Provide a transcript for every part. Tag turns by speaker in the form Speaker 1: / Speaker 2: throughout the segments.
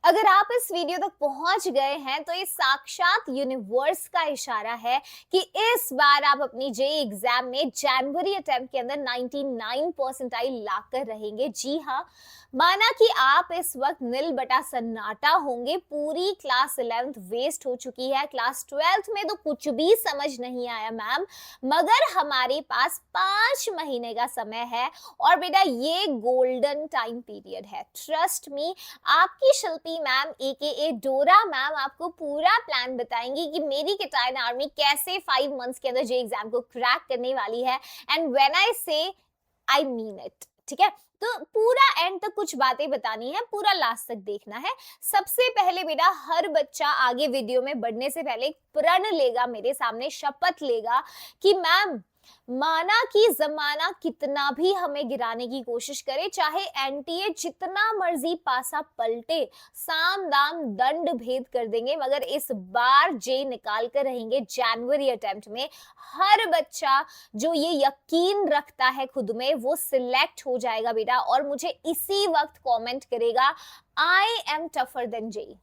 Speaker 1: अगर आप इस वीडियो तक पहुंच गए हैं तो ये साक्षात यूनिवर्स का इशारा है कि इस बार आप अपनी जेई एग्जाम में जनवरी अटेम्प्ट के अंदर 99 परसेंटाइल लाकर रहेंगे। जी हाँ, माना कि आप इस वक्त नील बटा सन्नाटा होंगे। पूरी क्लास 11th वेस्ट हो चुकी है, क्लास 12th में तो कुछ भी समझ नहीं आया मैम, मगर हमारे पास 5 महीने का समय है और बेटा ये गोल्डन टाइम पीरियड है। ट्रस्ट मी, आपकी शिल्पी मैम एके डोरा मैम आपको पूरा प्लान बताएंगी कि मेरी किटाइन आर्मी कैसे 5 मंथ्स के अंदर जे एग्जाम को क्रैक करने वाली है। एंड व्हेन आई से आई मीन इट। ठीक है, तो पूरा एंड तक कुछ बातें बतानी है, पूरा लास्ट तक देखना है। सबसे पहले बेटा हर बच्चा आगे वीडियो में बढ़ने से पहले एक प्रण लेगा, मेरे सामने शपथ लेगा कि मैम, माना कि जमाना कितना भी हमें गिराने की कोशिश करे, चाहे एनटीए जितना मर्जी पासा पलटे, साम दाम दंड भेद कर देंगे, मगर इस बार जे निकाल कर रहेंगे जनवरी अटेम्प्ट में। हर बच्चा जो ये यकीन रखता है खुद में वो सिलेक्ट हो जाएगा बेटा, और मुझे इसी वक्त कमेंट करेगा I am tougher than JEE.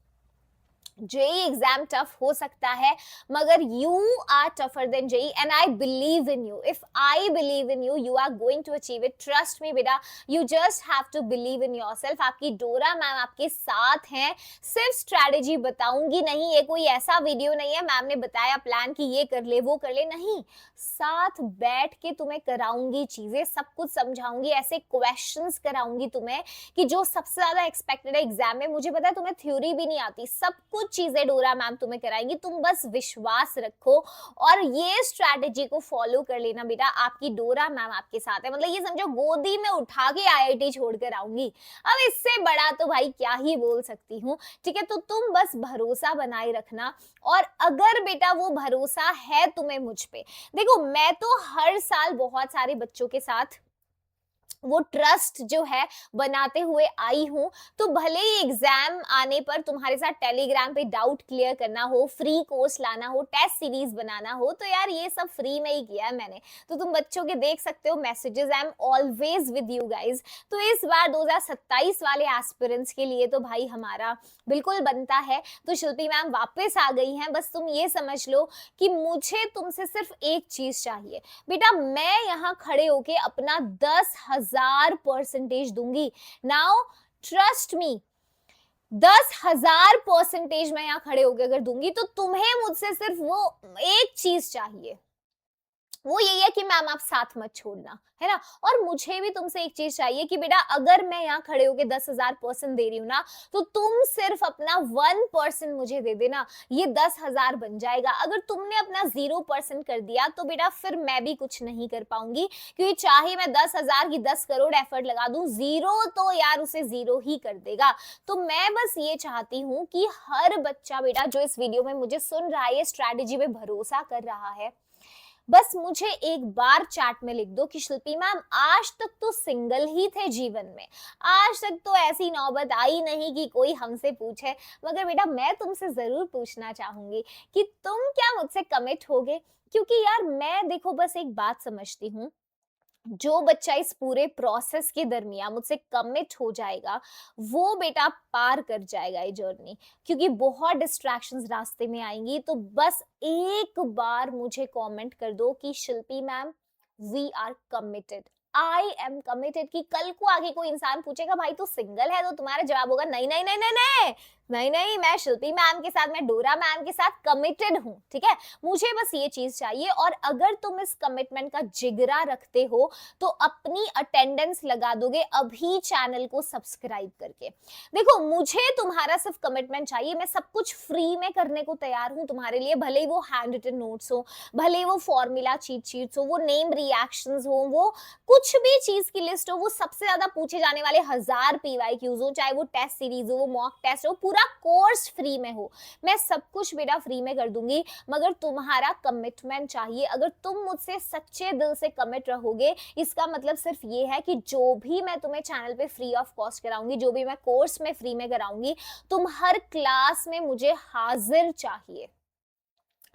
Speaker 1: JEE exam tough हो सकता है मगर you are tougher than JEE and I believe in you. If I believe in you, you are going to achieve it. Trust me बेटा, you just have to believe in yourself. आपकी Dora ma'am आपके साथ हैं। सिर्फ strategy बताऊंगी नहीं, ये कोई ऐसा वीडियो नहीं है मैम ने बताया प्लान कि ये कर ले वो कर ले, नहीं, साथ बैठ के तुम्हें कराऊंगी चीजें, सब कुछ समझाऊंगी, ऐसे क्वेश्चंस कराऊंगी तुम्हें कि जो सबसे ज्यादा एक्सपेक्टेड है एग्जाम में। मुझे पता है तुम्हें थ्योरी भी नहीं आती, सब कुछ चीजें डोरा मैम तुम्हें कराएंगी, तुम बस विश्वास रखो और ये स्ट्रैटेजी को फॉलो कर लेना बेटा। आपकी डोरा मैम आपके साथ है, मतलब ये समझो गोदी में उठा के आईआईटी छोड़कर आऊंगी। अब इससे बड़ा तो भाई क्या ही बोल सकती हूँ। ठीक है, तो तुम बस भरोसा बनाए रखना। और अगर बेटा वो भरोसा है तुम्हें मुझ पे, देखो मैं तो हर साल बहुत सारे बच्चों के साथ वो ट्रस्ट जो है बनाते हुए आई हूं। तो भले ही एग्जाम आने पर तुम्हारे साथ टेलीग्राम पे डाउट क्लियर करना हो, फ्री कोर्स लाना हो, टेस्ट सीरीज बनाना हो, तो यार ये सब फ्री में ही किया है मैंने। तो तुम बच्चों के देख सकते हो messages, I am always with you guys. तो इस बार 2027 वाले एस्पिरेंट्स के लिए तो भाई हमारा बिल्कुल बनता है। तो शिल्पी मैम वापस आ गई हैं, बस तुम ये समझ लो कि मुझे तुमसे सिर्फ एक चीज चाहिए बेटा। मैं यहाँ खड़े होके अपना 10,000% दूंगी। नाउ ट्रस्ट मी, 10,000% मैं यहाँ खड़े होके अगर दूंगी तो तुम्हें मुझसे सिर्फ वो एक चीज चाहिए, वो यही है कि मैम आप साथ मत छोड़ना, है ना। और मुझे भी तुमसे एक चीज चाहिए कि बेटा अगर मैं यहाँ खड़े होके 10,000% दे रही हूँ ना, तो तुम सिर्फ अपना 1% मुझे दे देना, ये 10,000 बन जाएगा। अगर तुमने अपना 0% कर दिया तो बेटा फिर मैं भी कुछ नहीं कर पाऊंगी, क्योंकि चाहे मैं 10,000 की 10 करोड़ एफर्ट लगा दूं, जीरो तो यार उसे जीरो ही कर देगा। तो मैं बस ये चाहती हूँ कि हर बच्चा बेटा जो इस वीडियो में मुझे सुन रहा है, स्ट्रैटेजी पे भरोसा कर रहा है, बस मुझे एक बार चैट में लिख दो कि शिल्पी मैम आज तक तो सिंगल ही थे जीवन में, आज तक तो ऐसी नौबत आई नहीं कि कोई हमसे पूछे, मगर बेटा मैं तुमसे जरूर पूछना चाहूंगी कि तुम क्या मुझसे कमिट होगे। क्योंकि यार मैं देखो बस एक बात समझती हूँ, जो बच्चा इस पूरे प्रोसेस के दरमियान मुझसे कमिट हो जाएगा वो बेटा पार कर जाएगा ये जर्नी। क्योंकि बहुत डिस्ट्रैक्शंस रास्ते में आएंगी, तो बस एक बार मुझे कमेंट कर दो कि Shilpi ma'am we are committed, I am committed. कि कल को आगे कोई इंसान पूछेगा भाई तू सिंगल है, तो तुम्हारा जवाब होगा नहीं नहीं नहीं नहीं नहीं नहीं नहीं, मैं शिल्पी मैम के साथ, मैं डोरा मैम के साथ कमिटेड हूँ। ठीक है, मुझे बस ये चीज चाहिए। और अगर तुम इस कमिटमेंट का जिगरा रखते हो तो अपनी अटेंडेंस लगा दोगे अभी चैनल को सब्सक्राइब करके। देखो मुझे तुम्हारा सिर्फ कमिटमेंट चाहिए, मैं सब कुछ फ्री में करने को तैयार हूं तुम्हारे लिए, भले ही वो हैंड रिटन नोट्स हो, भले ही वो फॉर्मूला चीट शीट्स हो, वो नेम रिएक्शंस हो, वो कुछ भी चीज की लिस्ट हो, वो सबसे ज्यादा पूछे जाने वाले 1000 पीवाईक्यूज हो, चाहे वो टेस्ट सीरीज हो, वो मॉक टेस्ट हो, पूरा कोर्स फ्री में हो, मैं सब कुछ बेटा फ्री में कर दूंगी। मगर तुम्हारा कमिटमेंट चाहिए। अगर तुम मुझसे सच्चे दिल से कमिट रहोगे, इसका मतलब सिर्फ ये है कि जो भी मैं तुम्हें चैनल पे फ्री ऑफ कॉस्ट कराऊंगी, जो भी मैं कोर्स में फ्री में कराऊंगी, तुम हर क्लास में मुझे हाजिर चाहिए।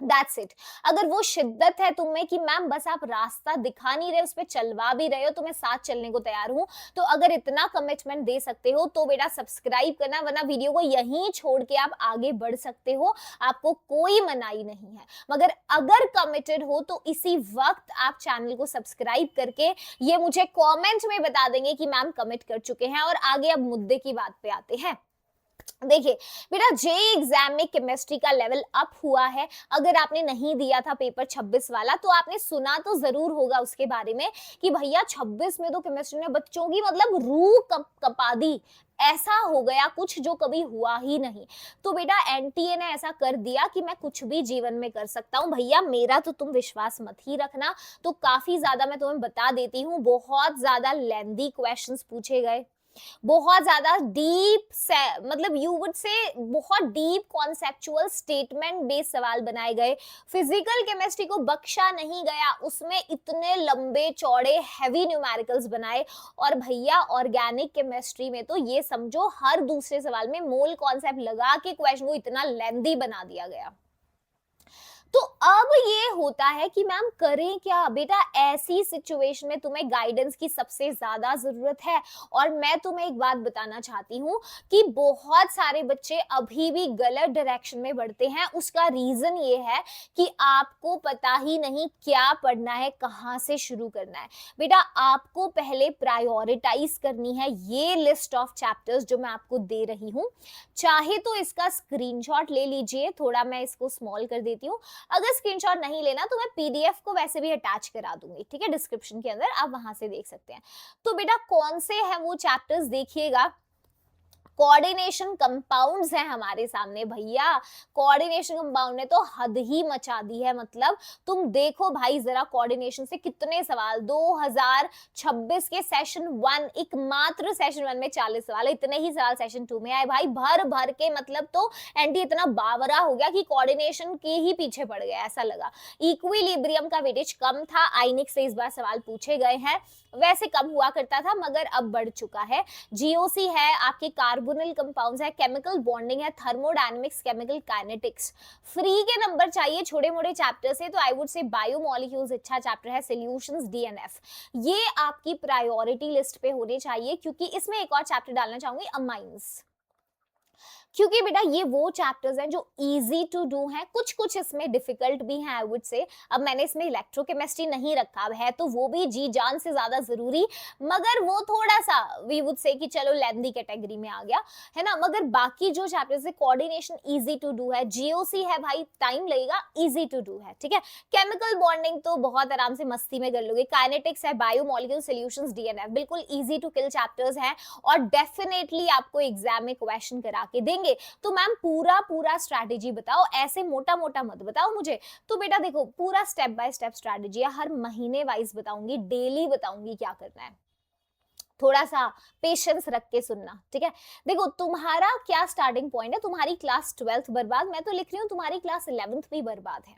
Speaker 1: That's it. अगर वो शिद्दत है तुम में कि मैम बस आप रास्ता दिखा नहीं रहे, उस पर चलवा भी रहे हो, तो मैं साथ चलने को तैयार हूं, तो अगर इतना कमिटमेंट दे सकते हो तो बेटा सब्सक्राइब करना, वरना वीडियो को यहीं छोड़ के आप आगे बढ़ सकते हो, आपको कोई मनाही नहीं है। मगर अगर कमिटेड हो तो इसी वक्त आप चैनल को सब्सक्राइब करके ये मुझे कॉमेंट में बता देंगे कि मैम कमिट कर चुके हैं। और आगे अब मुद्दे की बात पे आते हैं। देखिए बेटा, जेई एग्जाम में केमिस्ट्री का लेवल अप हुआ है। अगर आपने नहीं दिया था पेपर 26 वाला तो आपने सुना तो जरूर होगा उसके बारे में कि भैया 26 में तो केमिस्ट्री ने बच्चों की मतलब रूह कपा दी, ऐसा हो गया कुछ जो कभी हुआ ही नहीं। तो बेटा एनटीए ने ऐसा कर दिया कि मैं कुछ भी जीवन में कर सकता हूं। भैया मेरा तो तुम विश्वास मत ही रखना। तो काफी ज्यादा मैं तुम्हें बता देती हूँ, बहुत ज्यादा लेंदी क्वेश्चंस पूछे गए, बहुत ज्यादा डीप से, मतलब यू वुड से बहुत डीप कॉन्सेप्चुअल स्टेटमेंट बेस्ड सवाल बनाए गए। फिजिकल केमिस्ट्री को बख्शा नहीं गया, उसमें इतने लंबे चौड़े हैवी न्यूमेरिकल्स बनाए। और भैया ऑर्गेनिक केमिस्ट्री में तो ये समझो हर दूसरे सवाल में मोल कॉन्सेप्ट लगा के क्वेश्चन को इतना लेंदी बना दिया गया। तो अब ये होता है कि मैम करें क्या बेटा, ऐसी सिचुएशन में तुम्हें गाइडेंस की सबसे ज्यादा जरूरत है। और मैं तुम्हें एक बात बताना चाहती हूँ कि बहुत सारे बच्चे अभी भी गलत डायरेक्शन में बढ़ते हैं। उसका रीजन ये है कि आपको पता ही नहीं क्या पढ़ना है, कहाँ से शुरू करना है। बेटा आपको पहले प्रायोरिटाइज करनी है ये लिस्ट ऑफ चैप्टर्स जो मैं आपको दे रही हूँ। चाहे तो इसका स्क्रीनशॉट ले लीजिए, थोड़ा मैं इसको स्मॉल कर देती हूँ। अगर स्क्रीनशॉट नहीं लेना तो मैं पीडीएफ को वैसे भी अटैच करा दूंगी, ठीक है, डिस्क्रिप्शन के अंदर, आप वहां से देख सकते हैं। तो बेटा कौन से हैं वो चैप्टर्स देखिएगा। कोऑर्डिनेशन कंपाउंड्स हैं हमारे सामने भैया। कोऑर्डिनेशन कंपाउंड ने तो हद ही मचा दी है। मतलब तुम देखो भाई जरा, कोऑर्डिनेशन से कितने सवाल 2026 के सेशन 1, एकमात्र सेशन 1 में 40 सवाल, इतने ही सवाल सेशन 2 में आए भाई, भर भर के। मतलब तो एंटी इतना बावरा हो गया कि कोऑर्डिनेशन के ही पीछे पड़ गया, ऐसा लगा। इक्विलिब्रियम का वेटेज कम था, आइनिक से इस बार सवाल पूछे गए हैं। वैसे कम हुआ करता था मगर अब बढ़ चुका है। जीओसी है, आपके कार्बोनिल कंपाउंड्स है, केमिकल बॉन्डिंग है, थर्मोडायनेमिक्स, केमिकल काइनेटिक्स। फ्री के नंबर चाहिए छोटे मोटे चैप्टर से तो आई वुड से बायोमोलिक्यूल्स अच्छा चैप्टर है, सॉल्यूशंस डीएनएफ, ये आपकी प्रायोरिटी लिस्ट पे होने चाहिए। क्योंकि इसमें एक और चैप्टर डालना चाहूंगी, अमाइंस, क्योंकि बेटा ये वो चैप्टर्स हैं जो इजी टू डू हैं, कुछ कुछ इसमें डिफिकल्ट भी हैं आई वुड से। अब मैंने इसमें इलेक्ट्रोकेमिस्ट्री नहीं रखा, अब है तो वो भी जी जान से ज्यादा जरूरी, मगर वो थोड़ा सा वी वुड से कि चलो लेंदी कैटेगरी में आ गया है ना। मगर बाकी जो चैप्टर्स है, कोऑर्डिनेशन इजी टू डू है, जीओसी है भाई टाइम लगेगा, इजी टू डू है, ठीक है। केमिकल बॉन्डिंग तो बहुत आराम से मस्ती में कर लोगे, काइनेटिक्स है, बायोमोलिक्यूल सॉल्यूशंस डीएनएफ, बिल्कुल इजी टू किल चैप्टर्स हैं और डेफिनेटली आपको एग्जाम में क्वेश्चन करा के देंगे। तो मैम पूरा पूरा स्ट्रैटेजी बताओ, ऐसे मोटा मोटा मत बताओ मुझे। तो बेटा देखो पूरा स्टेप बाय स्टेप स्ट्रैटेजी है, हर महीने वाइज बताऊंगी, डेली बताऊंगी क्या करना है। थोड़ा सा पेशेंस रख के सुनना, ठीक है। देखो तुम्हारा क्या स्टार्टिंग पॉइंट है, तुम्हारी क्लास 12th बर्बाद, मैं तो लिख रही हूँ तुम्हारी क्लास 11th भी बर्बाद है।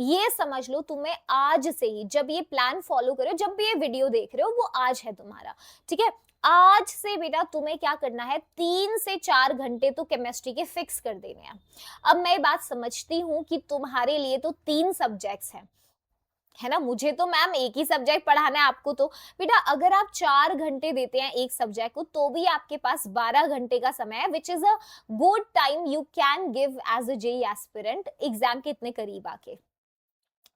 Speaker 1: ये समझ लो तुम्हें आज से ही, जब ये प्लान फॉलो करो, जब भी ये वीडियो देख रहे हो, वो आज है तुम्हारा, ठीक है। आज से बेटा तुम्हें क्या करना है, 3 से 4 घंटे तो केमिस्ट्री के फिक्स कर देने हैं। अब मैं बात समझती हूँ कि तुम्हारे लिए तो 3 सब्जेक्ट्स हैं, है ना, मुझे तो मैम एक ही सब्जेक्ट पढ़ाना है, आपको तो बेटा अगर आप 4 घंटे देते हैं एक सब्जेक्ट को तो भी आपके पास 12 घंटे का समय है, which is a good time you can give as a JEE aspirant exam के इतने करीब आके।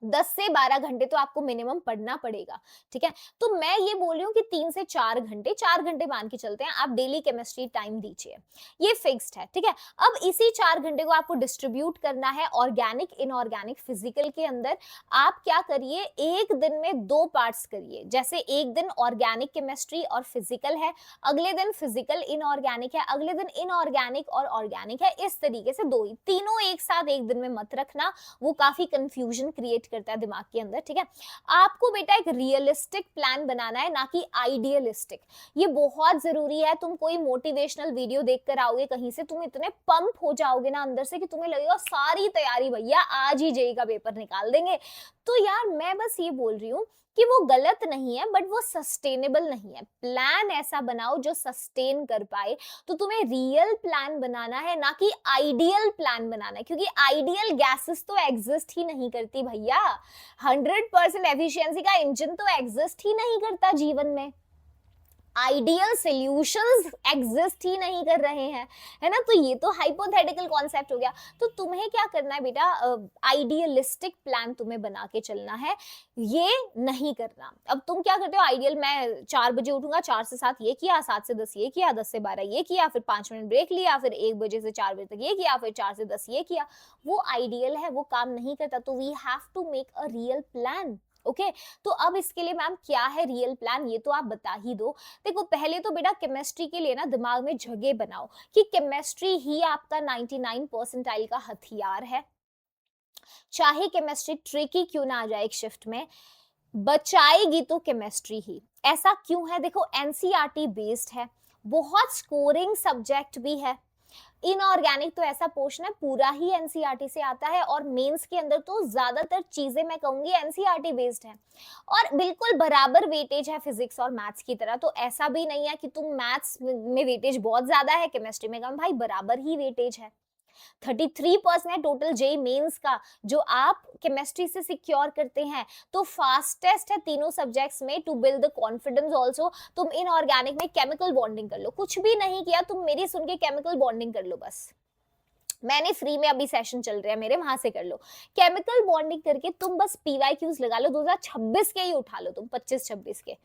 Speaker 1: 10 से 12 घंटे तो आपको मिनिमम पढ़ना पड़ेगा, ठीक है। तो मैं ये बोल रही हूँ कि 3 से 4 घंटे, 4 घंटे मान के चलते हैं, आप डेली केमिस्ट्री टाइम दीजिए, ये फिक्स्ड है, ठीक है। अब इसी 4 घंटे को आपको डिस्ट्रीब्यूट करना है ऑर्गेनिक, इनऑर्गेनिक, फिजिकल के अंदर। आप क्या करिए, एक दिन में 2 पार्ट्स करिए, जैसे एक दिन ऑर्गेनिक केमिस्ट्री और फिजिकल है, अगले दिन फिजिकल इनऑर्गेनिक है, अगले दिन इनऑर्गेनिक और ऑर्गेनिक है। इस तरीके से 2 ही, तीनों एक साथ एक दिन में मत रखना, वो काफी कंफ्यूजन क्रिएट करता है दिमाग के अंदर, ठीक है। आपको बेटा एक रियलिस्टिक प्लान बनाना है, ना कि आइडियलिस्टिक। ये बहुत जरूरी है। तुम कोई मोटिवेशनल वीडियो देखकर आओगे कहीं से, तुम इतने पंप हो जाओगे ना अंदर से कि तुम्हें लगेगा सारी तैयारी भैया आज ही जेई का पेपर निकाल देंगे। तो यार मैं बस ये बोल रही हूँ कि वो गलत नहीं है बट वो सस्टेनेबल नहीं है। प्लान ऐसा बनाओ जो सस्टेन कर पाए। तो तुम्हें रियल प्लान बनाना है, ना कि आइडियल प्लान बनाना है, क्योंकि आइडियल गैसेस तो एग्जिस्ट ही नहीं करती भैया। 100% एफिशिएंसी का इंजन तो एग्जिस्ट ही नहीं करता जीवन में। आइडियल सॉल्यूशंस एग्जिस्ट ही नहीं कर रहे हैं, है ना। तो ये तो हाइपोथेटिकल कॉन्सेप्ट हो गया। तो तुम्हें क्या करना है बेटा, आइडियलिस्टिक प्लान तुम्हें बना के चलना है, ये नहीं करना। अब तुम क्या करते हो, आइडियल मैं 4 बजे उठूंगा, 4 से 7 ये किया, 7 से 10 ये किया, 10 से 12 ये किया, फिर 5 मिनट ब्रेक लिया, फिर 1 बजे से 4 बजे तक ये किया, फिर 4 से 10 ये किया। वो आइडियल है, वो काम नहीं करता। तो we have to make a real plan. Okay, तो अब इसके लिए मैम क्या है रियल प्लान, ये तो आप बता ही दो। देखो पहले तो बेटा केमिस्ट्री के लिए ना दिमाग में जगह बनाओ कि केमिस्ट्री ही आपका 99 परसेंटाइल का हथियार है। चाहे केमिस्ट्री ट्रिकी क्यों ना आ जाए एक शिफ्ट में, बचाएगी तो केमिस्ट्री ही। ऐसा क्यों है, देखो एनसीईआरटी बेस्ड है, बहुत स्कोरिंग सब्जेक्ट भी है। इनऑर्गेनिक तो ऐसा पोर्शन है पूरा ही एनसीईआरटी से आता है, और मेंस के अंदर तो ज्यादातर चीजें मैं कहूंगी एनसीईआरटी बेस्ड है, और बिल्कुल बराबर वेटेज है फिजिक्स और मैथ्स की तरह। तो ऐसा भी नहीं है कि तुम मैथ्स में वेटेज बहुत ज्यादा है, केमिस्ट्री में कम, भाई बराबर ही वेटेज है। 33% है टोटल जेई मेंस का, जो आप केमिस्ट्री से सिक्योर करते हैं। तो फास्टेस्ट है तीनों सब्जेक्ट्स में to build the confidence also. तुम इनऑर्गेनिक में केमिकल बॉन्डिंग कर लो, कुछ भी नहीं किया, तुम मेरी सुन के केमिकल बॉन्डिंग कर लो बस। मैंने फ्री में अभी सेशन चल रहे हैं मेरे, वहां से कर लो केमिकल बॉन्डिंग करके। तुम बस पीवाईक्यूज लगा लो, 2026 के ही उठा लो तुम, 25-26 के,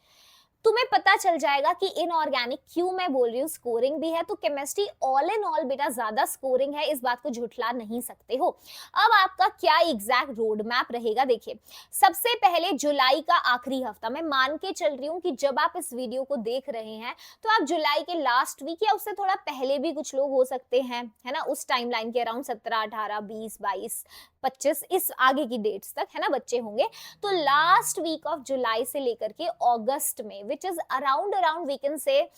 Speaker 1: तुम्हें पता चल जाएगा कि इनऑर्गेनिक क्यों मैं बोल रही हूँ स्कोरिंग भी है। तो केमिस्ट्री ऑल इन ऑल बेटा ज्यादा स्कोरिंग है, इस बात को झुठला नहीं सकते हो। अब आपका क्या एग्जैक्ट रोड मैप रहेगा, देखिए सबसे पहले जुलाई का आखिरी हफ्ता, मैं मान के चल रही हूँ कि जब आप इस वीडियो को देख रहे हैं तो आप जुलाई के लास्ट वीक या उससे थोड़ा पहले भी कुछ लोग हो सकते हैं, है ना, उस टाइमलाइन के अराउंड 17, 18, 20, 22, 25 इस आगे की डेट्स तक, है ना, बच्चे होंगे। तो लास्ट वीक ऑफ जुलाई से लेकर के अगस्त में, which is around we can say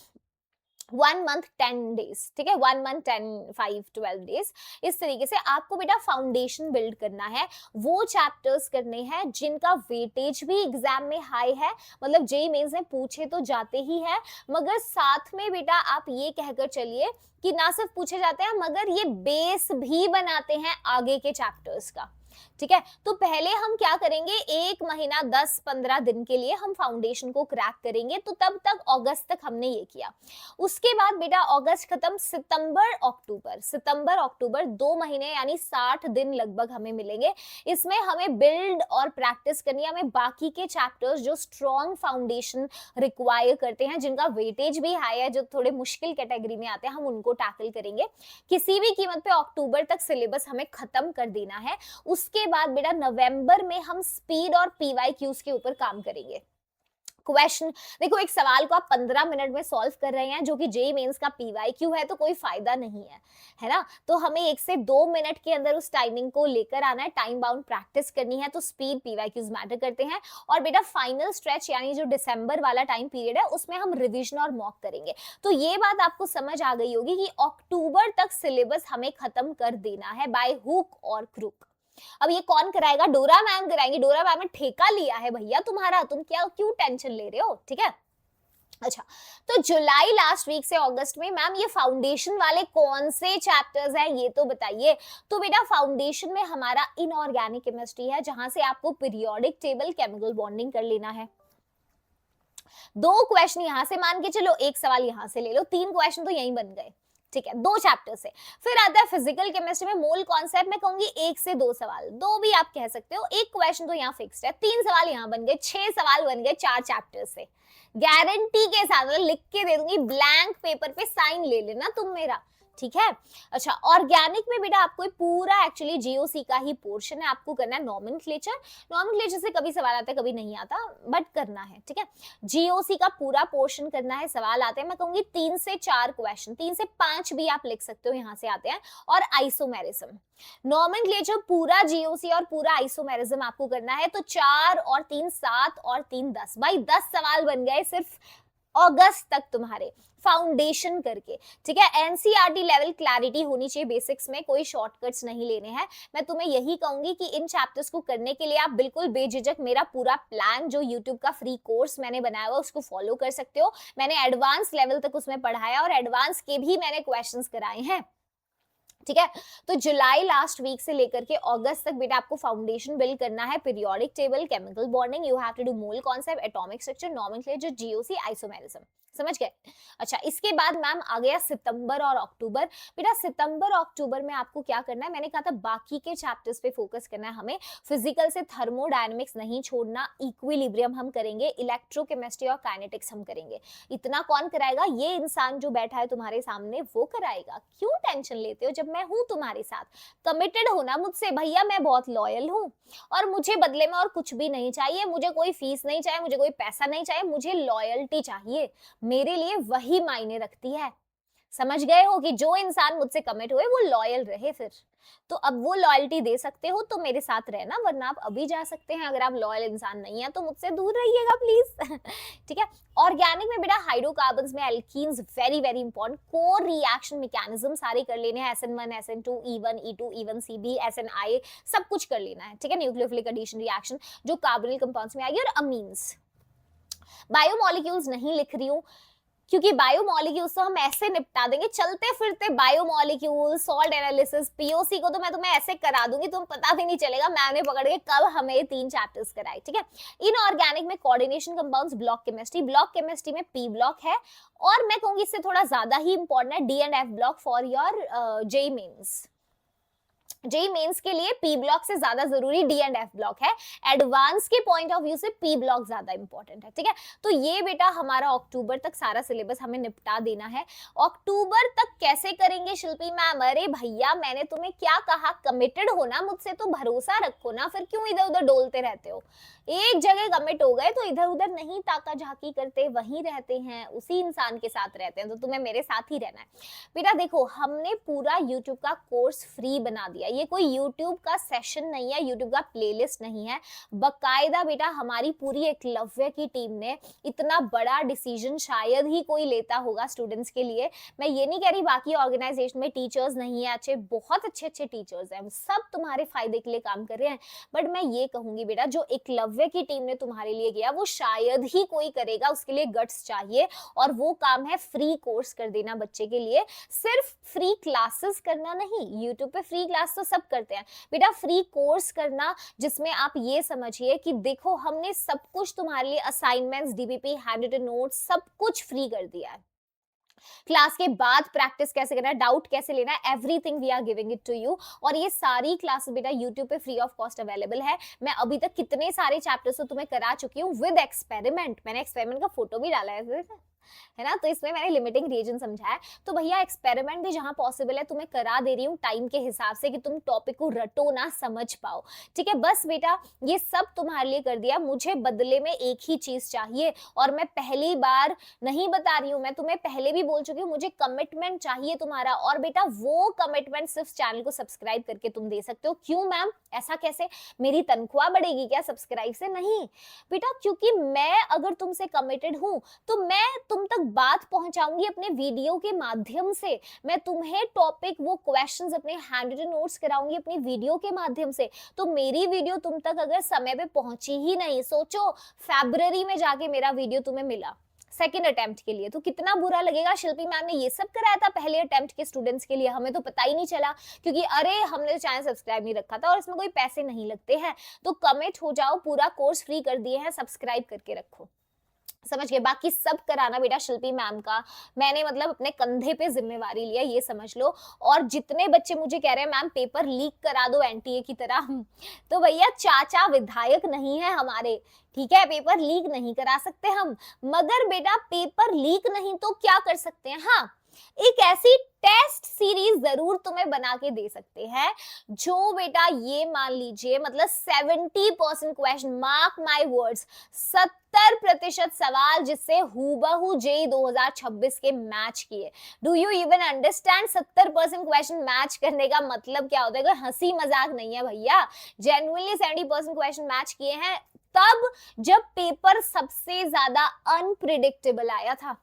Speaker 1: 1 month 10 days, ठीक है, 1 मंथ 10, 5, 12 डेज, इस तरीके से आपको बेटा फाउंडेशन बिल्ड करना है। वो चैप्टर्स करने हैं जिनका वेटेज भी एग्जाम में हाई है, मतलब जेईई मेंस में पूछे तो जाते ही है, मगर साथ में बेटा आप ये कहकर चलिए कि ना सिर्फ पूछे जाते हैं मगर ये बेस भी बनाते हैं आगे के चैप्टर्स का, ठीक है। तो पहले हम क्या करेंगे, 1 महीना 10-15 दिन के लिए हम फाउंडेशन को क्रैक करेंगे। तो तब तक अगस्त तक हमने ये किया। उसके बाद बेटा अगस्त खत्म, सितंबर अक्टूबर 2 महीने यानी 60 दिन लगभग हमें मिलेंगे। इसमें हमें बिल्ड और प्रैक्टिस करनी है, हमें बाकी के चैप्टर्स जो स्ट्रॉन्ग फाउंडेशन रिक्वायर करते हैं, जिनका वेटेज भी हाई है, जो थोड़े मुश्किल कैटेगरी में आते हैं, हम उनको टैकल करेंगे। किसी भी कीमत पे अक्टूबर तक सिलेबस हमें खत्म कर देना है। उसके बाद बेटा नवंबर में हम स्पीड और पीवाईक्यूज के ऊपर काम करेंगे। क्वेश्चन देखो, एक सवाल को आप 15 मिनट में सॉल्व कर रहे हैं जो कि जेईई मेंस का पीवाईक्यू है, तो कोई फायदा नहीं है, है ना। तो हमें 1 से 2 मिनट के अंदर उस टाइमिंग को लेकर आना है, टाइम बाउंड प्रैक्टिस करनी है। तो स्पीड पीवाईक्यूज मैटर करते हैं। और बेटा फाइनल स्ट्रेच यानी जो दिसंबर वाला टाइम पीरियड है उसमें हम रिविजन और मॉक करेंगे। तो ये बात आपको समझ आ गई होगी कि अक्टूबर तक सिलेबस हमें खत्म कर देना है बाय हुक और क्रुक। अब ये कौन कराएगा, डोरा मैम कराएंगी। डोरा मैम ने ठेका लिया है भैया तुम्हारा, तुम क्या क्यों टेंशन ले रहे हो, ठीक है। अच्छा, तो जुलाई लास्ट वीक से अगस्त में मैम ये फाउंडेशन वाले कौन से चैप्टर्स हैं ये तो बताइए। तो बेटा फाउंडेशन में हमारा इनऑर्गेनिक केमिस्ट्री है, जहां से आपको पीरियोडिक टेबल, केमिकल बॉन्डिंग कर लेना है। 2 क्वेश्चन यहां से मान के चलो, 1 सवाल यहां से ले लो, 3 क्वेश्चन तो यहीं बन गए, ठीक है, 2 चैप्टर से। फिर आता है फिजिकल केमिस्ट्री में मोल कॉन्सेप्ट, मैं कहूंगी 1 से 2 सवाल, 2 भी आप कह सकते हो। 1 क्वेश्चन तो यहाँ फिक्स्ड है, 3 सवाल यहाँ बन गए, 6 सवाल बन गए 4 चैप्टर से, गारंटी के साथ, मतलब लिख के दे दूंगी, ब्लैंक पेपर पे साइन ले लेना तुम मेरा, ठीक है। अच्छा, ऑर्गेनिक में बेटा आपको पूरा एक्चुअली जीओसी का ही पोर्शन है, आपको करना है नॉमेनक्लेचर से कभी सवाल आता है कभी नहीं आता, बट करना है, ठीक है। जीओसी का पूरा पोर्शन करना है, सवाल आते हैं, मैं कहूंगी 3 से 4 क्वेश्चन, 3 से 5 भी आप लिख सकते हो, यहां से आते हैं। और आइसोमेरिज्म, नॉमेनक्लेचर पूरा जीओसी और पूरा आइसोमेरिज्म आपको करना है। तो 4 और 3 7 और 3 10, भाई 10 सवाल बन गए सिर्फ अगस्त तक तुम्हारे फाउंडेशन करके, ठीक है। एनसीईआरटी लेवल क्लैरिटी होनी चाहिए बेसिक्स में, कोई शॉर्टकट्स नहीं लेने हैं। मैं तुम्हें यही कहूंगी कि इन चैप्टर्स को करने के लिए आप बिल्कुल बेझिझक मेरा पूरा प्लान जो यूट्यूब का फ्री कोर्स मैंने बनाया हुआ उसको फॉलो कर सकते हो। मैंने एडवांस लेवल तक उसमें पढ़ाया और एडवांस के भी मैंने क्वेश्चंस कराए हैं, ठीक है। तो जुलाई लास्ट वीक से लेकर के अगस्त तक बेटा आपको फाउंडेशन बिल्ड करना है, periodic table, chemical bonding, you have to do mole concept, atomic structure, nomenclature, GOC, isomerism, समझ गए। अच्छा, इसके बाद मैम आ गया सितंबर और अक्टूबर। बेटा सितंबर और अक्टूबर में आपको क्या करना है, मैंने कहा था बाकी के चैप्टर्स पे फोकस करना है हमें। फिजिकल से थर्मोडायनेमिक्स नहीं छोड़ना, इक्विलिब्रियम हम करेंगे, इलेक्ट्रोकेमिस्ट्री और काइनेटिक्स हम करेंगे। इतना कौन कराएगा, ये इंसान जो बैठा है तुम्हारे सामने वो कराएगा। क्यों टेंशन लेते हो, जब मैं हूं तुम्हारे साथ। कमिटेड हो ना मुझसे, भैया मैं बहुत लॉयल हूं और मुझे बदले में और कुछ भी नहीं चाहिए, मुझे कोई फीस नहीं चाहिए, मुझे कोई पैसा नहीं चाहिए, मुझे लॉयल्टी चाहिए। मेरे लिए वही मायने रखती है। समझ गए हो कि जो इंसान मुझसे कमिट हुए वो लॉयल रहे। फिर तो अब वो लॉयल्टी दे सकते हो तो मेरे साथ रहना, वरना आप अभी जा सकते हैं। अगर आप लॉयल इंसान नहीं है तो मुझसे दूर रहिएगा प्लीज। ठीक है। ऑर्गेनिक में बेटा हाइड्रोकार्बन्स में alkenes very very important, core reaction mechanism सारे कर लेने हैं, SN1 SN2 E1 E2 E1 CB SNI सब कुछ कर लेना है, ठीक है। न्यूक्लियोफिलिक एडिशन रिएक्शन जो कार्बोनिल कंपाउंड्स में आएगी, और अमीन्स। बायोमोलिक्यूल्स नहीं लिख रही हूं क्योंकि बायोमोलिक्यूल्स तो हम ऐसे निपटा देंगे, चलते फिरते बायोमोलिक्यूल्स, सॉल्ट एनालिसिस, पीओसी को तो मैं तुम्हें ऐसे करा दूंगी, तुम पता भी नहीं चलेगा मैम ने पकड़ के कब हमें 3 चैप्टर्स कराए, ठीक है। इनऑर्गेनिक में कोऑर्डिनेशन कंपाउंड्स, ब्लॉक केमिस्ट्री में पी ब्लॉक है, और मैं कहूंगी इससे थोड़ा ज्यादा ही इंपॉर्टेंट है D and F block for your JEE Mains. JEE Mains के लिए पी ब्लॉक से ज्यादा जरूरी डी एंड एफ ब्लॉक है। एडवांस के पॉइंट ऑफ व्यू से पी ब्लॉक ज्यादा इंपॉर्टेंट है, ठीक है। तो ये बेटा हमारा अक्टूबर तक सारा सिलेबस हमें निपटा देना है। अक्टूबर तक कैसे करेंगे शिल्पी मैम, अरे भैया मैंने तुम्हें क्या कहा, कमिटेड हो ना मुझसे तो भरोसा रखो ना, फिर क्यों इधर उधर डोलते रहते हो। एक जगह कमिट हो गए तो इधर उधर नहीं ताका झाकी करते, वहीं रहते हैं, उसी इंसान के साथ रहते हैं, तो तुम्हें मेरे साथ ही रहना है। बेटा देखो हमने पूरा YouTube का कोर्स फ्री बना दिया, ये कोई YouTube का सेशन नहीं है, YouTube का प्लेलिस्ट नहीं है, बकायदा बेटा हमारी पूरी एकलव्य की टीम ने इतना बड़ा डिसीजन शायद ही कोई लेता होगा स्टूडेंट्स के लिए। मैं ये नहीं कह रही बाकी ऑर्गेनाइजेशन में टीचर्स नहीं है अच्छे, बहुत अच्छे अच्छे टीचर्स हैं, सब तुम्हारे फायदे के लिए काम कर रहे हैं, बट मैं ये कहूंगी बेटा जो एकलव्य की टीम ने तुम्हारे लिए किया वो शायद ही कोई करेगा, उसके लिए गट्स चाहिए, और वो काम है फ्री कोर्स कर देना बच्चे के लिए। सिर्फ फ्री क्लासेस करना नहीं, यूट्यूब पे फ्री क्लास तो सब करते हैं बेटा, फ्री कोर्स करना जिसमें आप ये समझिए कि देखो हमने सब कुछ तुम्हारे लिए, assignments, DBP, handwritten notes सब कुछ फ्री कर दिया है। क्लास के बाद प्रैक्टिस कैसे करना है, डाउट कैसे लेना है, everything we are giving it to you. और ये सारी क्लासेस बेटा यूट्यूब पे फ्री ऑफ कॉस्ट अवेलेबल है। मैं अभी तक कितने सारे चैप्टर्स तो तुम्हें करा चुकी हूँ विद एक्सपेरिमेंट, मैंने एक्सपेरिमेंट का फोटो भी डाला है ना, तो इसमें मैंने लिमिटिंग रीजन समझाया। तो भैया एक्सपेरिमेंट भी जहां पॉसिबल है तुम्हें करा दे रही हूँ टाइम के हिसाब से कि तुम टॉपिक को रटो ना, समझ पाओ, ठीक है। बस बेटा ये सब तुम्हारे लिए कर दिया, मुझे बदले में एक ही चीज चाहिए, और मैं पहली बार नहीं बता रही हूँ, मैं तुम्हें पहले भी बोल चुकी हूँ, मुझे कमिटमेंट चाहिए तुम्हारा। और बेटा वो कमिटमेंट सिर्फ चैनल को सब्सक्राइब करके तुम दे सकते हो। क्यों मैम, ऐसा कैसे, मेरी तनख्वाह बढ़ेगी क्या सब्सक्राइब से? नहीं बेटा, क्योंकि मैं अगर तुमसे कमिटेड हूं तो मैं तुम तक बात पहुंचाऊंगी अपने वीडियो के माध्यम से, मैं तुम्हें टॉपिक वो क्वेश्चंस अपने हैंड रिटन नोट्स कराऊंगी अपनी वीडियो के माध्यम से। तो मेरी वीडियो तुम तक अगर समय पे पहुंची ही नहीं, सोचो फरवरी में जाके मेरा वीडियो तुम्हें मिला सेकेंड अटेम्प्ट के लिए, तो कितना बुरा लगेगा। शिल्पी मैम ने ये सब कराया था पहले अटेम्प्ट के स्टूडेंट्स के लिए, हमें तो पता ही नहीं चला, क्योंकि अरे हमने तो चैनल सब्सक्राइब नहीं रखा था और इसमें कोई पैसे नहीं लगते हैं। तो कमिट हो जाओ, पूरा कोर्स फ्री कर दिए हैं, सब्सक्राइब करके रखो, समझ गए। बाकी सब कराना बेटा शिल्पी मैम का, मैंने मतलब अपने कंधे पे जिम्मेवारी लिया, ये समझ लो। और जितने बच्चे मुझे कह रहे हैं मैम पेपर लीक करा दो एनटीए की तरह, तो भैया चाचा विधायक नहीं है हमारे, ठीक है, पेपर लीक नहीं करा सकते हम। मगर बेटा पेपर लीक नहीं तो क्या कर सकते हैं, हाँ एक ऐसी टेस्ट सीरीज जरूर तुम्हें बना के दे सकते हैं जो बेटा ये मान लीजिए मतलब 70% क्वेश्चन, मार्क माय वर्ड्स, 70% सवाल जिससे हूबहू जेई 2026 के मैच किए। Do you even understand 70% question match करने का मतलब क्या होता है? कोई हंसी मजाक नहीं है भैया, जेन्युइनली 70% क्वेश्चन मैच किए हैं तब जब पेपर सबसे ज्यादा अनप्रिडिक्टेबल आया था।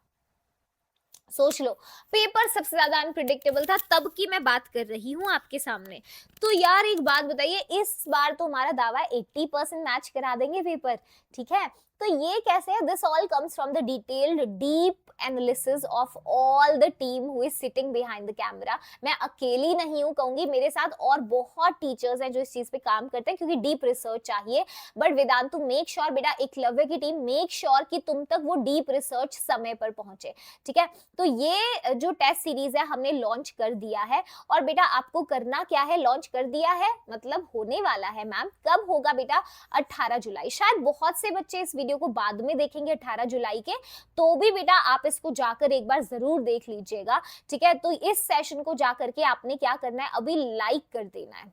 Speaker 1: सोच लो, पेपर सबसे ज्यादा अनप्रिडिक्टेबल था, तब की मैं बात कर रही हूं आपके सामने। तो यार एक बात बताइए, इस बार तो हमारा दावा 80% मैच करा देंगे पेपर, ठीक है। तो ये कैसे है? This all comes from the detailed deep analysis of all the team who is sitting behind the camera. मैं अकेली नहीं हूं, कहूंगी मेरे साथ और बहुत टीचर्स हैं जो इस चीज पे काम करते हैं, क्योंकि डीप रिसर्च चाहिए। बट वेदांतु मेक श्योर बेटा, एकलव्य की टीम मेक श्योर कि तुम तक वो डीप रिसर्च समय पर पहुंचे, ठीक है। तो ये जो टेस्ट सीरीज है हमने लॉन्च कर दिया है। और बेटा आपको करना क्या है? लॉन्च कर दिया है मतलब होने वाला है। मैम कब होगा बेटा? 18 जुलाई। शायद बहुत से बच्चे इस वीडियो को बाद में देखेंगे 18 जुलाई के, तो भी बेटा आप इसको जाकर एक बार जरूर देख लीजिएगा, ठीक है। तो इस सेशन को जाकर के आपने क्या करना है? अभी लाइक कर देना है।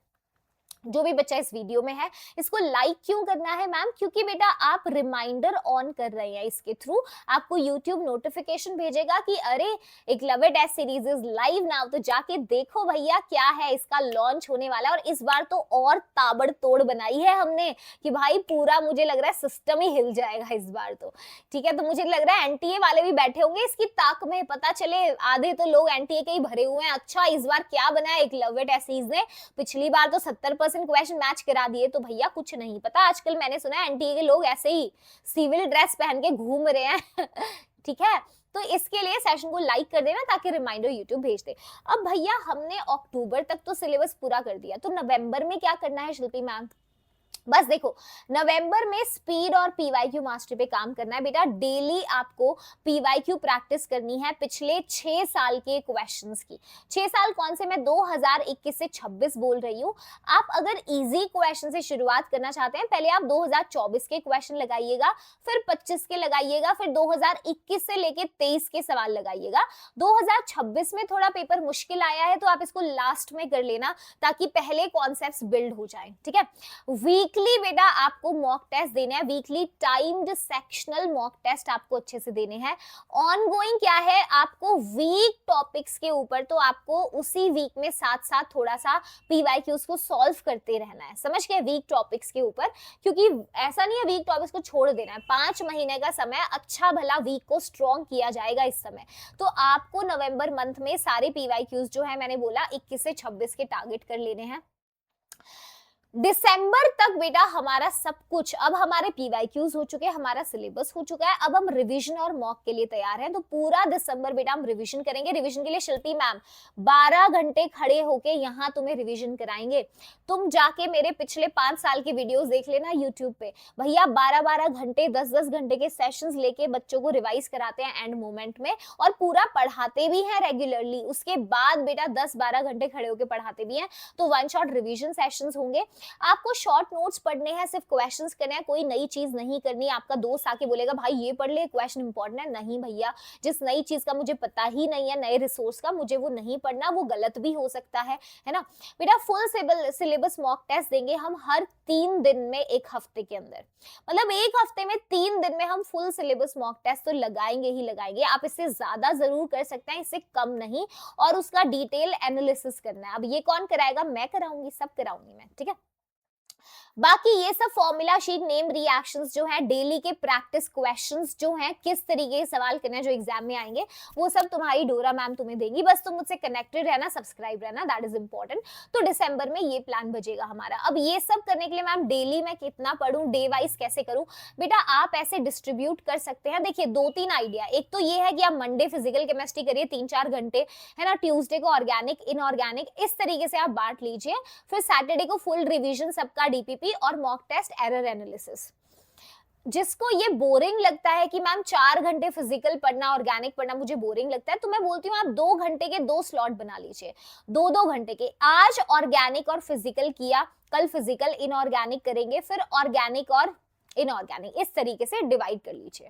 Speaker 1: जो भी बच्चा इस वीडियो में है, इसको लाइक क्यों करना है मैम? क्योंकि बेटा आप रिमाइंडर ऑन कर रहे हैं, इसके थ्रू आपको YouTube नोटिफिकेशन भेजेगा कि अरे Eklavya test series is live now, तो जाके देखो भैया क्या है, इसका लॉन्च होने वाला है। और इस बार तो और ताबड़तोड़ बनाई है हमने कि भाई पूरा मुझे लग रहा है सिस्टम ही हिल जाएगा इस बार तो, ठीक है। तो मुझे लग रहा है एनटीए वाले भी बैठे होंगे इसकी ताक में, पता चले आधे तो लोग एनटीए के ही भरे हुए हैं। अच्छा इस बार क्या बना है एकलव्य टेस्ट सीरीज ने? पिछली बार तो 70% क्वेश्चन मैच करा दिए, तो भैया कुछ नहीं पता। आजकल मैंने सुना है एनटीए के लोग ऐसे ही सिविल ड्रेस पहन के घूम रहे हैं ठीक है। तो इसके लिए सेशन को लाइक कर देना ताकि रिमाइंडर यूट्यूब भेज दे। अब भैया हमने अक्टूबर तक तो सिलेबस पूरा कर दिया, तो नवंबर में क्या करना है शिल्पी मैम? बस देखो, नवंबर में स्पीड और पीवाईक्यू मास्टरी पे काम करना है बेटा। डेली आपको पीवाईक्यू प्रैक्टिस करनी है पिछले 6 साल के क्वेश्चंस की। 6 साल कौन से? मैं 2021 से 26 बोल रही हूँ। आप अगर इजी क्वेश्चन से शुरुआत करना चाहते हैं, पहले आप 2024 के क्वेश्चन लगाइएगा, फिर 25 के लगाइएगा, फिर 2021 से लेके 23 के सवाल लगाइएगा। 2026 में थोड़ा पेपर मुश्किल आया है, तो आप इसको लास्ट में कर लेना ताकि पहले कॉन्सेप्ट्स बिल्ड हो जाए, ठीक है। वीकली बेटा आपको मॉक टेस्ट देने हैं, weekly timed sectional mock test आपको अच्छे से देने हैं। ऑनगोइंग क्या है? आपको वीक टॉपिक्स के ऊपर तो आपको उसी वीक में साथ साथ थोड़ा सा पीवाईक्यूज को सॉल्व करते रहना है, समझ गए? वीक टॉपिक्स के ऊपर, क्योंकि ऐसा नहीं है वीक टॉपिक्स को छोड़ देना है। 5 महीने का समय, अच्छा भला वीक को स्ट्रॉन्ग किया जाएगा इस समय। तो आपको नवंबर मंथ में सारे पीवाईक्यूज जो है, मैंने बोला 21 से 26 के टारगेट कर लेने हैं। दिसंबर तक बेटा हमारा सब कुछ, अब हमारे पीवाईक्यूज हो चुके हैं, हमारा सिलेबस हो चुका है, अब हम रिवीजन और मॉक के लिए तैयार हैं। तो पूरा दिसंबर बेटा हम रिवीजन करेंगे। रिवीजन के लिए शिल्पी मैम 12 घंटे खड़े होके यहाँ तुम्हें रिवीजन कराएंगे। तुम जाके मेरे पिछले 5 साल की वीडियोस देख लेना यूट्यूब पे, भैया 12-12 घंटे 10-10 घंटे के सेशंस लेके बच्चों को रिवाइज कराते हैं एंड मोमेंट में, और पूरा पढ़ाते भी हैं रेगुलरली। उसके बाद बेटा 10-12 घंटे खड़े होके पढ़ाते भी हैं। तो वन शॉट रिवीजन सेशंस होंगे। आपको शॉर्ट नोट्स पढ़ने हैं, सिर्फ क्वेश्चंस करने हैं, कोई नई चीज नहीं करनी। आपका दोस्त आके बोलेगा भाई ये पढ़ ले, क्वेश्चन इंपॉर्टेंट है, नहीं भैया, जिस नई चीज का मुझे पता ही नहीं है, नए रिसोर्स का, मुझे वो नहीं पढ़ना, वो गलत भी हो सकता है ना बेटा। फुल सिलेबस मॉक टेस्ट देंगे हम हर 3 दिन में, एक हफ्ते के अंदर, मतलब एक हफ्ते में 3 दिन में हम फुल सिलेबस मॉक टेस्ट तो लगाएंगे ही लगाएंगे। आप इससे ज्यादा जरूर कर सकते हैं, इससे कम नहीं, और उसका डिटेल एनालिसिस करना है। अब ये कौन कराएगा? मैं कराऊंगी, सब कराऊंगी मैं, ठीक है। बाकी ये सब फॉर्मूला शीट, नेम रिएक्शंस जो है, डेली के प्रैक्टिस क्वेश्चंस जो हैं, किस तरीके के सवाल करने हैं जो एग्जाम में आएंगे, वो सब तुम्हारी डोरा मैम तुम्हें देंगी। बस तुम मुझसे कनेक्टेड रहना, सब्सक्राइब रहना, दैट इज इंपॉर्टेंट। तो दिसंबर में ये प्लान बजेगा हमारा। अब ये सब करने के लिए मैम डेली मैं कितना पढ़ूं, डे वाइज कैसे करूं? बेटा आप ऐसे डिस्ट्रीब्यूट कर सकते हैं। देखिए 2-3 आइडिया, एक तो ये है कि आप मंडे फिजिकल केमिस्ट्री करिए 3-4 घंटे, है ना, ट्यूसडे को ऑर्गेनिक इनऑर्गेनिक, इस तरीके से आप बांट लीजिए। फिर सैटरडे को फुल रिवीजन सबका डीपीपी और मॉक टेस्ट, एरर एनालिसिस। जिसको ये बोरिंग लगता है कि मैम 4 घंटे फिजिकल पढ़ना, ऑर्गेनिक पढ़ना मुझे बोरिंग लगता है, तो मैं बोलती हूँ आप 2 घंटे के 2 स्लॉट बना लीजिए, 2-2 घंटे के। आज ऑर्गेनिक और फिजिकल किया, कल फिजिकल इनऑर्गेनिक करेंगे, फिर ऑर्गेनिक और इनऑर्गेनिक, इस तरीके से डिवाइड कर लीजिए,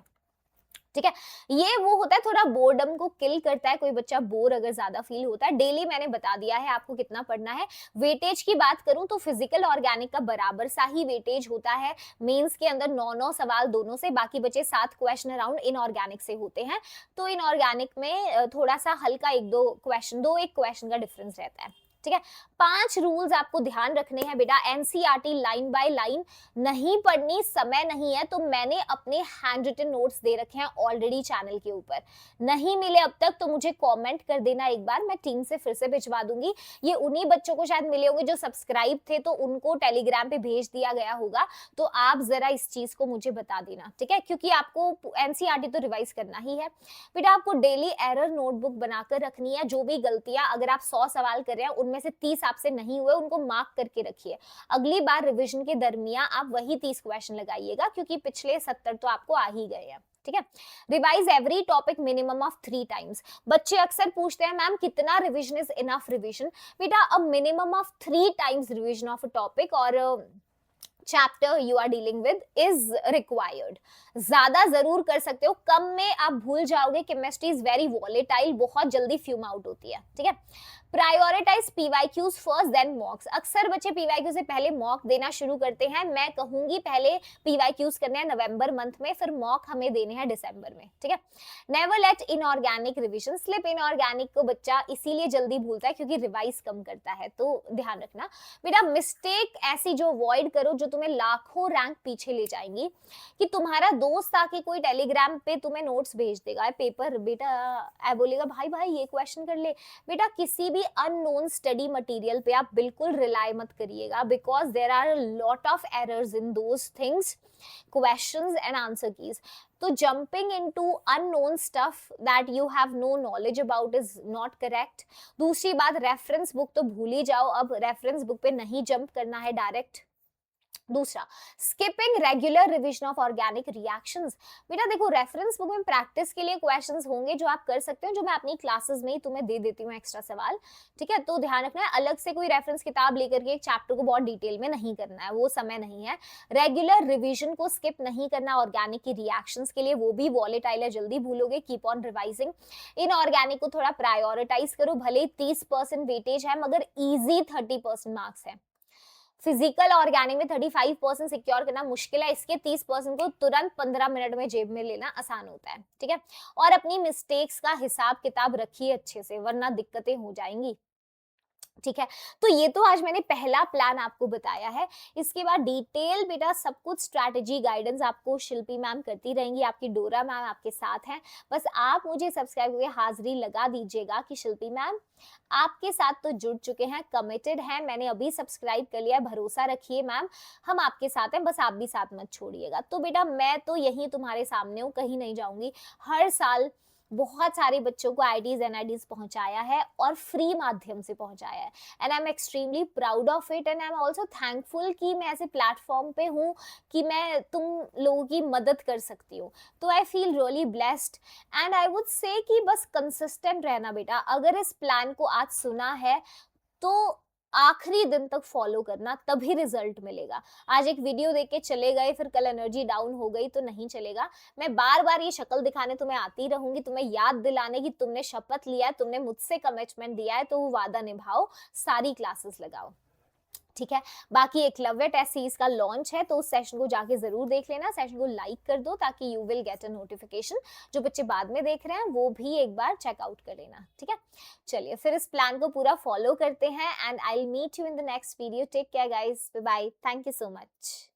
Speaker 1: ठीक है। ये वो होता है, थोड़ा बोर्डम को किल करता है, कोई बच्चा बोर अगर ज्यादा फील होता है। डेली मैंने बता दिया है आपको कितना पढ़ना है। वेटेज की बात करूं तो फिजिकल ऑर्गेनिक का बराबर सा ही वेटेज होता है। मेंस के अंदर 9-9 सवाल दोनों से, बाकी बचे 7 क्वेश्चन अराउंड इनऑर्गेनिक से होते हैं। तो इनऑर्गेनिक में थोड़ा सा हल्का 1-2 क्वेश्चन, 2-1 क्वेश्चन का डिफरेंस रहता है, ठीक है। 5 रूल्स आपको ध्यान रखने हैं बेटा। एनसीईआरटी लाइन बाय लाइन नहीं पढ़नी, समय नहीं है, तो मैंने अपने हैंड रिटन नोट्स दे रखे हैं ऑलरेडी चैनल के ऊपर। नहीं मिले अब तक तो मुझे कमेंट कर देना एक बार, मैं टीम से फिर से भिजवा दूंगी। ये उन्हीं बच्चों को शायद मिले होंगे जो सब्सक्राइब थे, तो उनको टेलीग्राम पे भेज दिया गया होगा। तो आप जरा इस चीज को मुझे बता देना, ठीक है, क्योंकि आपको एनसीईआरटी तो रिवाइज करना ही है बेटा। आपको डेली एरर नोटबुक बनाकर रखनी है। जो भी गलतियां, अगर आप 100 सवाल कर रहे हैं उनमें से 30 आपसे नहीं हुए, उनको मार्क करके रखिए। अगली बार रिवीजन के दरमियान आप वही 30 क्वेश्चन लगाइएगा, क्योंकि पिछले 70 तो आपको आ ही गए हैं, ठीक है। Revise every topic minimum of 3 times. बच्चे अक्सर पूछते हैं मैम कितना रिवीजन इज इनफ रिवीजन। बेटा a minimum of 3 times revision of a topic और chapter you are dealing with is required. ज्यादा जरूर कर सकते हो, कम में आप भूल जाओगे। केमिस्ट्री इज वेरी वॉलेटाइल, बहुत जल्दी फ्यूम आउट होती है, ठीक है। Prioritise PYQs first then mocks. अक्सर बच्चे पीवाईक्यू से पहले मॉक देना शुरू करते हैं। मैं कहूंगी पहले पीवाईक्यूज करने हैं नवंबर मंथ में, फिर मॉक हमें देने हैं दिसंबर में, ठीक है। Never let inorganic revision slip. Inorganic को बच्चा इसीलिए जल्दी भूलता है क्योंकि रिवाइज कम करता है, तो ध्यान रखना बेटा। मिस्टेक ऐसी जो अवॉइड करो जो तुम्हें लाखों रैंक पीछे ले जाएंगी, कि तुम्हारा दोस्त आके कोई टेलीग्राम पे तुम्हें नोट्स भेज देगा पेपर, बेटा बोलेगा भाई भाई ये क्वेश्चन कर ले। बेटा किसी भी अननोन स्टडी मटेरियल पे आप बिल्कुल रिलाई मत करिएगा, because there are a lot of errors in those things, questions and answer keys. तो jumping into unknown stuff that you have no knowledge about is not correct. दूसरी बात, reference book तो भूल ही जाओ, अब रेफरेंस बुक पे नहीं jump करना है डायरेक्ट। दूसरा, skipping regular revision of organic reactions. बेटा देखो रेफरेंस बुक में प्रैक्टिस के लिए क्वेश्चंस होंगे जो आप कर सकते हो, जो मैं अपनी क्लासेस में ही तुम्हें दे देती हूँ एक्स्ट्रा सवाल, ठीक है। तो ध्यान रखना है, अलग से कोई रेफरेंस किताब लेकर के एक चैप्टर को बहुत डिटेल में नहीं करना है, वो समय नहीं है। रेगुलर रिवीजन को स्किप नहीं करना ऑर्गेनिक की रिएक्शंस के लिए, वो भी वॉलेटाइल है, जल्दी भूलोगे। Keep on revising. Inorganic को थोड़ा प्रायोरिटाइज करो, भले 30% वेटेज है मगर इजी 30% मार्क्स है। फिजिकल ऑर्गेनिक में 35% सिक्योर करना मुश्किल है, इसके 30% को तुरंत 15 मिनट में जेब में लेना आसान होता है, ठीक है। और अपनी मिस्टेक्स का हिसाब किताब रखिए अच्छे से, वरना दिक्कतें हो जाएंगी, ठीक है। तो ये तो आज मैंने पहला प्लान आपको बताया है। इसके बाद डिटेल बेटा सब कुछ स्ट्रैटेजी गाइडेंस आपको शिल्पी मैम करती रहेंगी, आपकी डोरा मैम आपके साथ हैं। बस आप मुझे सब्सक्राइब करके हाजिरी लगा दीजिएगा कि शिल्पी मैम आपके साथ तो जुड़ चुके हैं, कमिटेड हैं, मैंने अभी सब्सक्राइब कर लिया है, भरोसा रखिए मैम, हम आपके साथ हैं, बस आप भी साथ मत छोड़िएगा। तो बेटा मैं तो यही तुम्हारे सामने हूँ, कहीं नहीं जाऊंगी। हर साल बहुत सारे बच्चों को आईडीज एनआईडीज पहुंचाया है और फ्री माध्यम से पहुंचाया है, and I am extremely proud of it, and I am also thankful कि मैं ऐसे प्लेटफॉर्म पे हूँ कि मैं तुम लोगों की मदद कर सकती हूँ। तो I feel really blessed, and I would say कि बस कंसिस्टेंट रहना बेटा। अगर इस प्लान को आज सुना है तो आखिरी दिन तक फॉलो करना, तभी रिजल्ट मिलेगा। आज एक वीडियो देख के चले गए फिर कल एनर्जी डाउन हो गई तो नहीं चलेगा। मैं बार बार ये शक्ल दिखाने तुम्हें आती रहूंगी, तुम्हें याद दिलाने की तुमने शपथ लिया है, तुमने मुझसे कमिटमेंट दिया है, तो वो वादा निभाओ, सारी क्लासेस लगाओ, ठीक है। बाकी एकलव्य टेस्ट सीरीज का लॉन्च है, तो उस सेशन को जाके जरूर देख लेना, सेशन को लाइक कर दो ताकि you will get a notification. जो बच्चे बाद में देख रहे हैं वो भी एक बार चेकआउट कर लेना, ठीक है। चलिए फिर इस प्लान को पूरा फॉलो करते हैं, and I will meet you in the next video. Take care guys, bye bye, thank you so much.